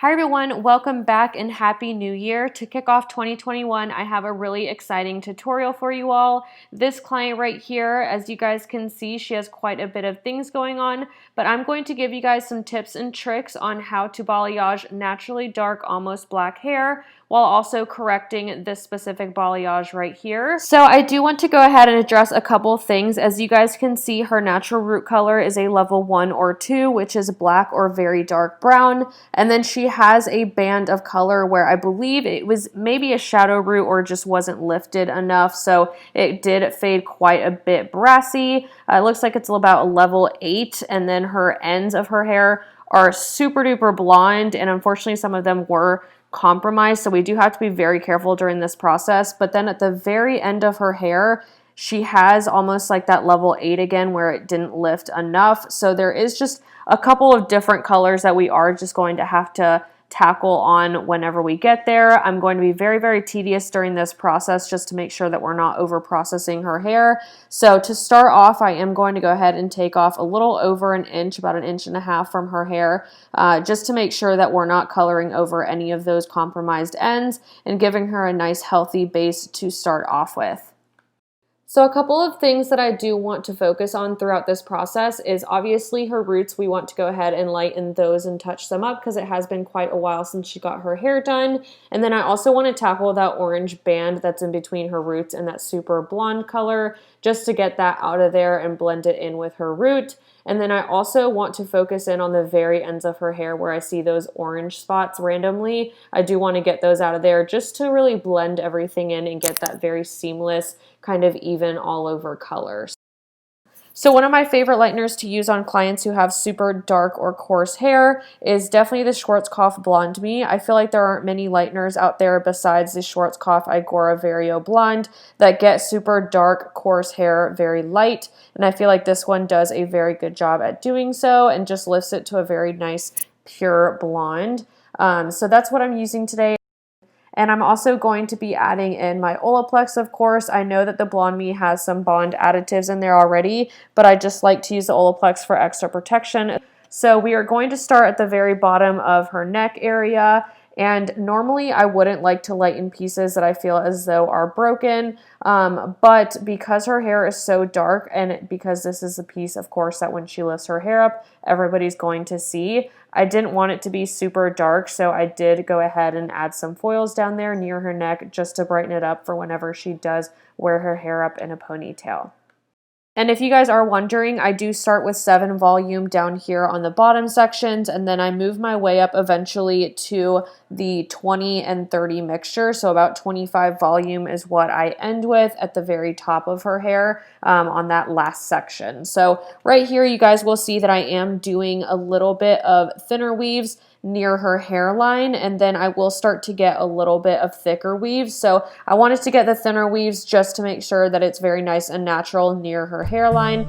Hi everyone, welcome back and Happy New Year. To kick off 2021, I have a really exciting tutorial for you all. This client right here, as you guys can see, she has quite a bit of things going on, but I'm going to give you guys some tips and tricks on how to balayage naturally dark, almost black hair while also correcting this specific balayage right here. So I do want to go ahead and address a couple things. As you guys can see, her natural root color is a level 1 or 2, which is black or very dark brown, and then she has a band of color where I believe it was maybe a shadow root or just wasn't lifted enough, so it did fade quite a bit brassy. It looks like it's about a level 8, and then her ends of her hair are super duper blonde, and unfortunately some of them were compromised, so we do have to be very careful during this process. But then at the very end of her hair, she has almost like that level 8 again where it didn't lift enough. So there is just a couple of different colors that we are just going to have to tackle on whenever we get there. I'm going to be very, very tedious during this process just to make sure that we're not over processing her hair. So to start off, I am going to go ahead and take off a little over an inch, about 1.5 inches from her hair, just to make sure that we're not coloring over any of those compromised ends and giving her a nice healthy base to start off with. So a couple of things that I do want to focus on throughout this process is obviously her roots. We want to go ahead and lighten those and touch them up because it has been quite a while since she got her hair done. And then I also want to tackle that orange band that's in between her roots and that super blonde color just to get that out of there and blend it in with her root. And then I also want to focus in on the very ends of her hair where I see those orange spots randomly. I do want to get those out of there just to really blend everything in and get that very seamless, kind of even all over colors. So one of my favorite lighteners to use on clients who have super dark or coarse hair is definitely the Schwarzkopf BLONDME. I feel like there aren't many lighteners out there besides the Schwarzkopf Igora Vario Blonde that get super dark, coarse hair very light. And I feel like this one does a very good job at doing so and just lifts it to a very nice, pure blonde. So that's what I'm using today. And I'm also going to be adding in my Olaplex, of course. I know that the BLONDME has some bond additives in there already, but I just like to use the Olaplex for extra protection. So we are going to start at the very bottom of her neck area. And normally I wouldn't like to lighten pieces that I feel as though are broken, but because her hair is so dark and because this is a piece, of course, that when she lifts her hair up, everybody's going to see, I didn't want it to be super dark, so I did go ahead and add some foils down there near her neck just to brighten it up for whenever she does wear her hair up in a ponytail. And if you guys are wondering, I do start with 7 volume down here on the bottom sections, and then I move my way up eventually to the 20 and 30 mixture. So about 25 volume is what I end with at the very top of her hair on that last section. So right here, you guys will see that I am doing a little bit of thinner weaves near her hairline, and then I will start to get a little bit of thicker weaves. So I wanted to get the thinner weaves just to make sure that it's very nice and natural near her hairline.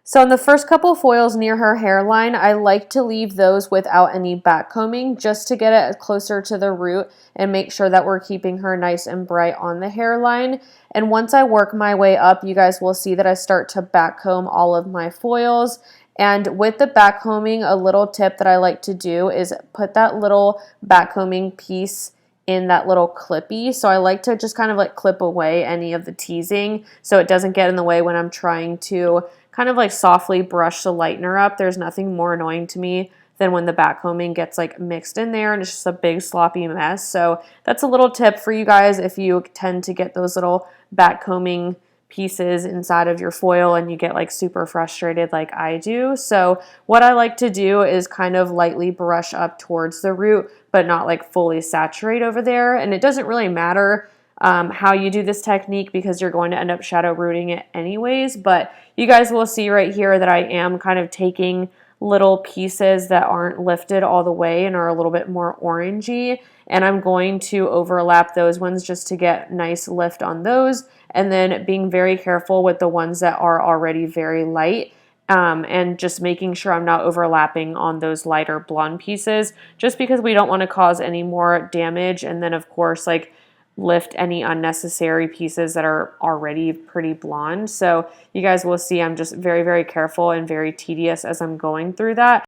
So in the first couple foils near her hairline, I like to leave those without any back combing just to get it closer to the root and make sure that we're keeping her nice and bright on the hairline. And once I work my way up, you guys will see that I start to back comb all of my foils. And with the back combing, a little tip that I like to do is put that little back combing piece in that little clippy. So I like to just kind of like clip away any of the teasing so it doesn't get in the way when I'm trying to kind of like softly brush the lightener up. There's nothing more annoying to me than when the back combing gets like mixed in there and it's just a big sloppy mess. So that's a little tip for you guys if you tend to get those little back combing pieces inside of your foil and you get like super frustrated like I do. So what I like to do is kind of lightly brush up towards the root, but not like fully saturate over there. And it doesn't really matter how you do this technique because you're going to end up shadow rooting it anyways, but you guys will see right here that I am kind of taking little pieces that aren't lifted all the way and are a little bit more orangey, and I'm going to overlap those ones just to get nice lift on those, and then being very careful with the ones that are already very light and just making sure I'm not overlapping on those lighter blonde pieces, just because we don't want to cause any more damage, and then of course like lift any unnecessary pieces that are already pretty blonde. So you guys will see I'm just very, very careful and very tedious as I'm going through that.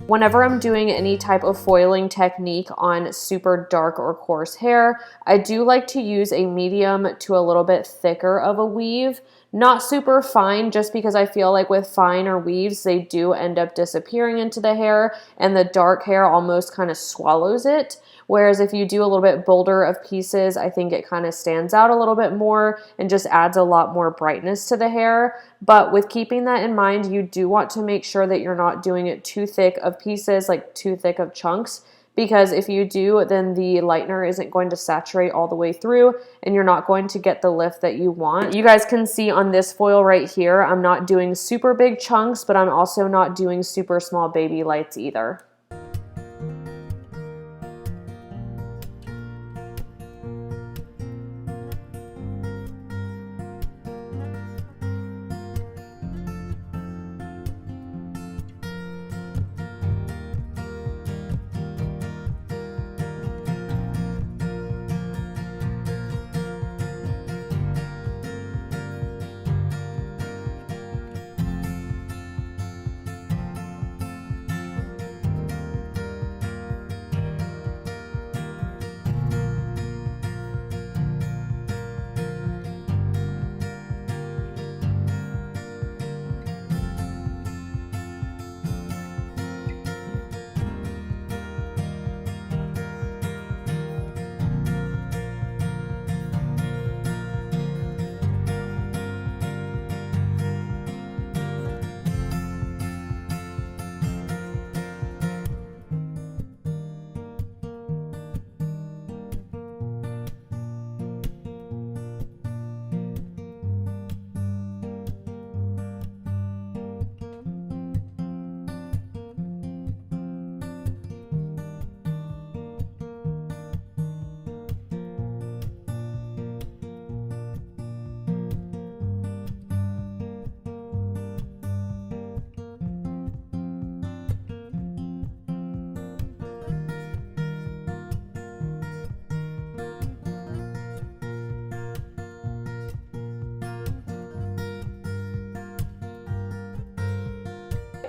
Whenever I'm doing any type of foiling technique on super dark or coarse hair, I do like to use a medium to a little bit thicker of a weave. Not super fine, just because I feel like with finer weaves, they do end up disappearing into the hair, and the dark hair almost kind of swallows it. Whereas if you do a little bit bolder of pieces, I think it kind of stands out a little bit more and just adds a lot more brightness to the hair. But with keeping that in mind, you do want to make sure that you're not doing it too thick of pieces, like too thick of chunks, because if you do, then the lightener isn't going to saturate all the way through and you're not going to get the lift that you want. You guys can see on this foil right here, I'm not doing super big chunks, but I'm also not doing super small baby lights either.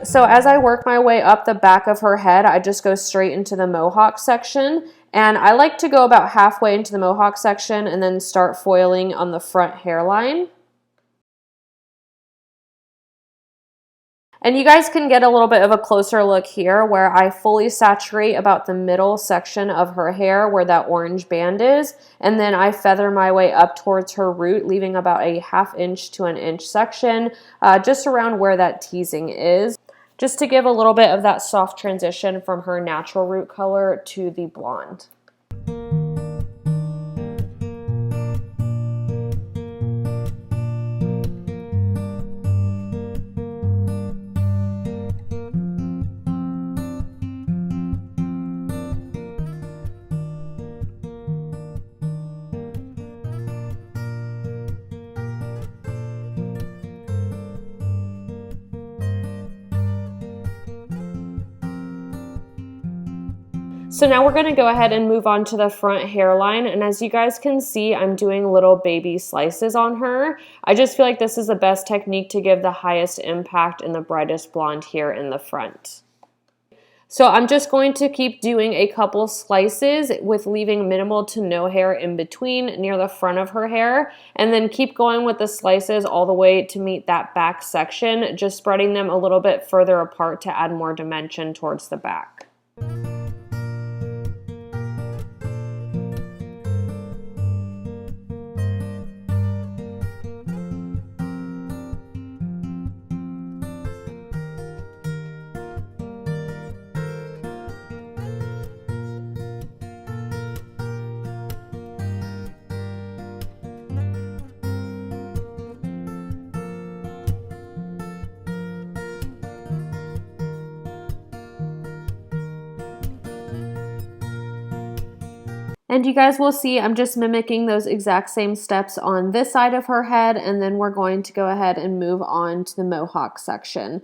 So as I work my way up the back of her head, I just go straight into the mohawk section. And I like to go about halfway into the mohawk section and then start foiling on the front hairline. And you guys can get a little bit of a closer look here where I fully saturate about the middle section of her hair where that orange band is. And then I feather my way up towards her root, leaving about a 1/2 inch to an inch section just around where that teasing is, just to give a little bit of that soft transition from her natural root color to the blonde. So now we're going to go ahead and move on to the front hairline, and as you guys can see, I'm doing little baby slices on her. I just feel like this is the best technique to give the highest impact and the brightest blonde here in the front. So I'm just going to keep doing a couple slices with leaving minimal to no hair in between near the front of her hair, and then keep going with the slices all the way to meet that back section, just spreading them a little bit further apart to add more dimension towards the back. And you guys will see I'm just mimicking those exact same steps on this side of her head, and then we're going to go ahead and move on to the mohawk section.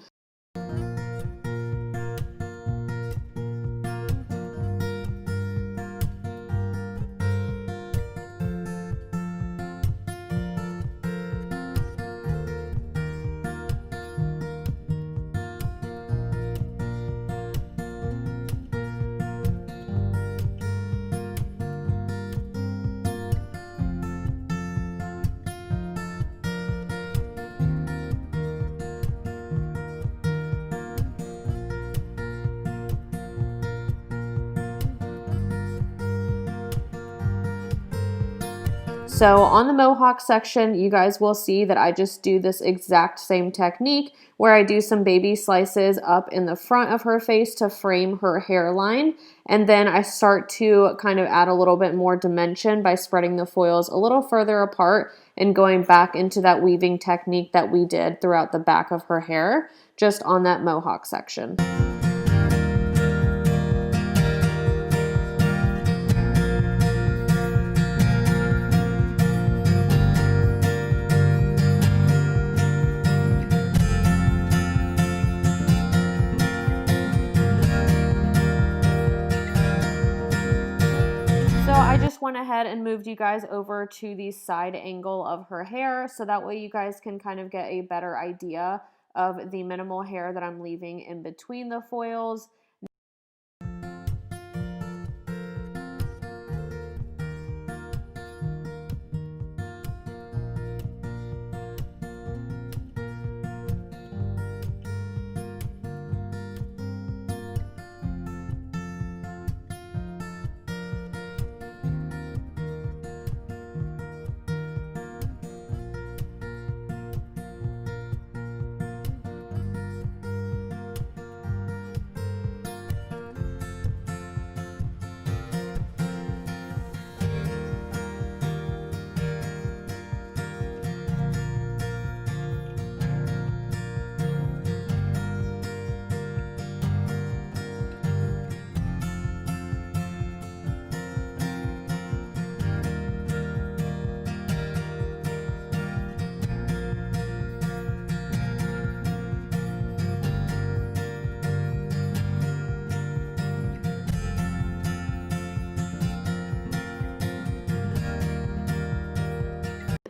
So on the mohawk section, you guys will see that I just do this exact same technique where I do some baby slices up in the front of her face to frame her hairline. And then I start to kind of add a little bit more dimension by spreading the foils a little further apart and going back into that weaving technique that we did throughout the back of her hair, just on that mohawk section. So I just went ahead and moved you guys over to the side angle of her hair, so that way you guys can kind of get a better idea of the minimal hair that I'm leaving in between the foils.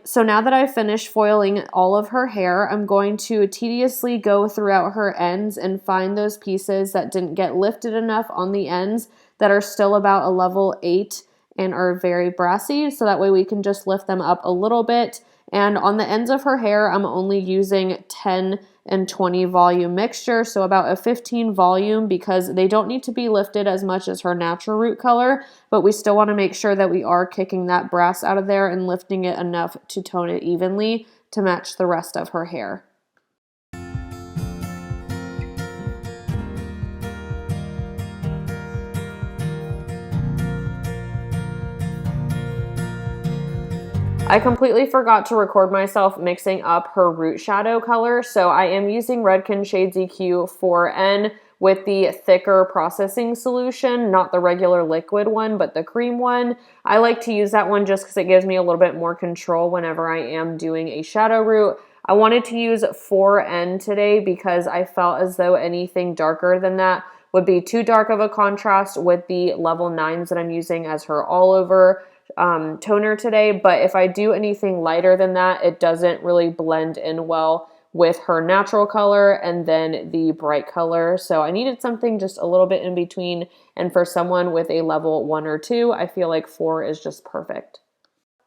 So now that I've finished foiling all of her hair, I'm going to tediously go throughout her ends and find those pieces that didn't get lifted enough on the ends that are still about a level 8 and are very brassy, so that way we can just lift them up a little bit. And on the ends of her hair, I'm only using 10 and 20 volume mixture, so about a 15 volume, because they don't need to be lifted as much as her natural root color, but we still want to make sure that we are kicking that brass out of there and lifting it enough to tone it evenly to match the rest of her hair. I completely forgot to record myself mixing up her root shadow color, so I am using Redken SEQ 4N with the thicker processing solution, not the regular liquid one, but the cream one. I like to use that one just because it gives me a little bit more control whenever I am doing a shadow root. I wanted to use 4N today because I felt as though anything darker than that would be too dark of a contrast with the level 9s that I'm using as her all over toner today. But if I do anything lighter than that, it doesn't really blend in well with her natural color and then the bright color. So I needed something just a little bit in between. And for someone with a level 1 or 2, I feel like 4 is just perfect.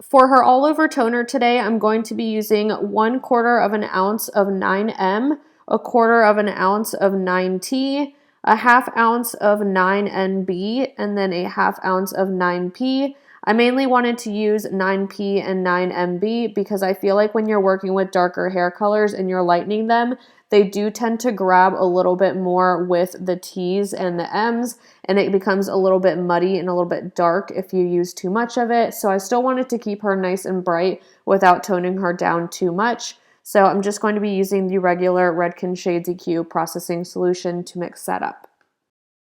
For her all over toner today, I'm going to be using 1/4 of an ounce of 9M, 1/4 of an ounce of 9T, a 1/2 ounce of 9NB, and then a 1/2 ounce of 9P. I mainly wanted to use 9P and 9MB because I feel like when you're working with darker hair colors and you're lightening them, they do tend to grab a little bit more with the T's and the M's, and it becomes a little bit muddy and a little bit dark if you use too much of it. So I still wanted to keep her nice and bright without toning her down too much. So I'm just going to be using the regular Redken SEQ processing solution to mix that up.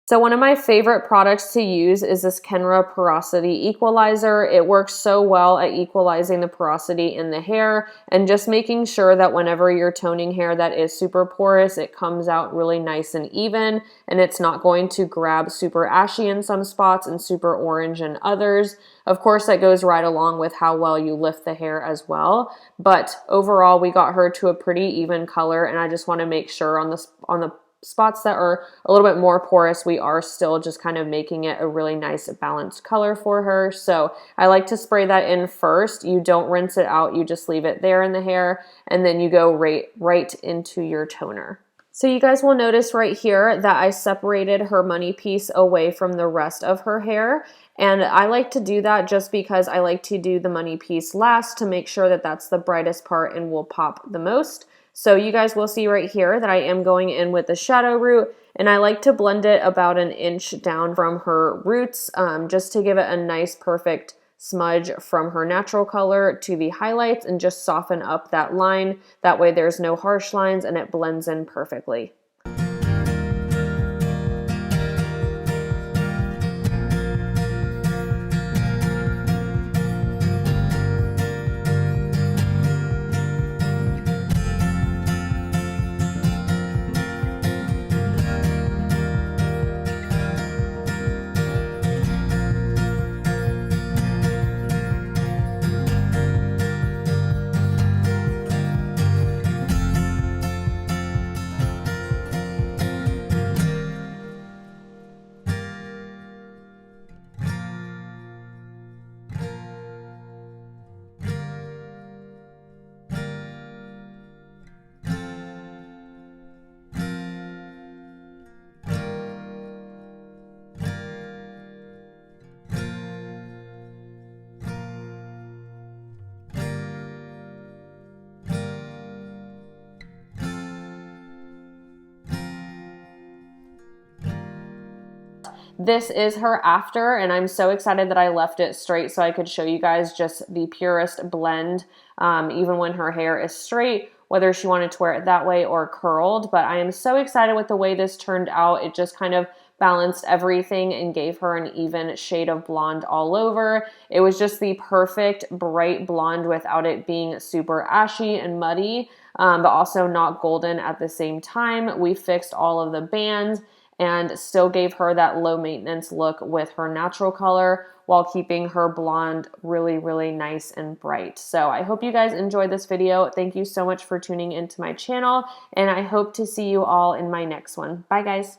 So one of my favorite products to use is this Kenra Porosity Equalizer. It works so well at equalizing the porosity in the hair and just making sure that whenever you're toning hair that is super porous, it comes out really nice and even, and it's not going to grab super ashy in some spots and super orange in others. Of course, that goes right along with how well you lift the hair as well. But overall, we got her to a pretty even color, and I just want to make sure on the spots that are a little bit more porous, we are still just kind of making it a really nice balanced color for her. So I like to spray that in first. You don't rinse it out, you just leave it there in the hair, and then you go right into your toner. So you guys will notice right here that I separated her money piece away from the rest of her hair. And I like to do that just because I like to do the money piece last to make sure that that's the brightest part and will pop the most. So you guys will see right here that I am going in with the shadow root, and I like to blend it about an inch down from her roots just to give it a nice perfect smudge from her natural color to the highlights and just soften up that line. That way there's no harsh lines and it blends in perfectly. This is her after, and I'm so excited that I left it straight so I could show you guys just the purest blend, even when her hair is straight, whether she wanted to wear it that way or curled. But I am so excited with the way this turned out. It just kind of balanced everything and gave her an even shade of blonde all over. It was just the perfect bright blonde without it being super ashy and muddy, but also not golden at the same time. We fixed all of the bands and still gave her that low maintenance look with her natural color while keeping her blonde really, really nice and bright. So I hope you guys enjoyed this video. Thank you so much for tuning into my channel, and I hope to see you all in my next one. Bye, guys.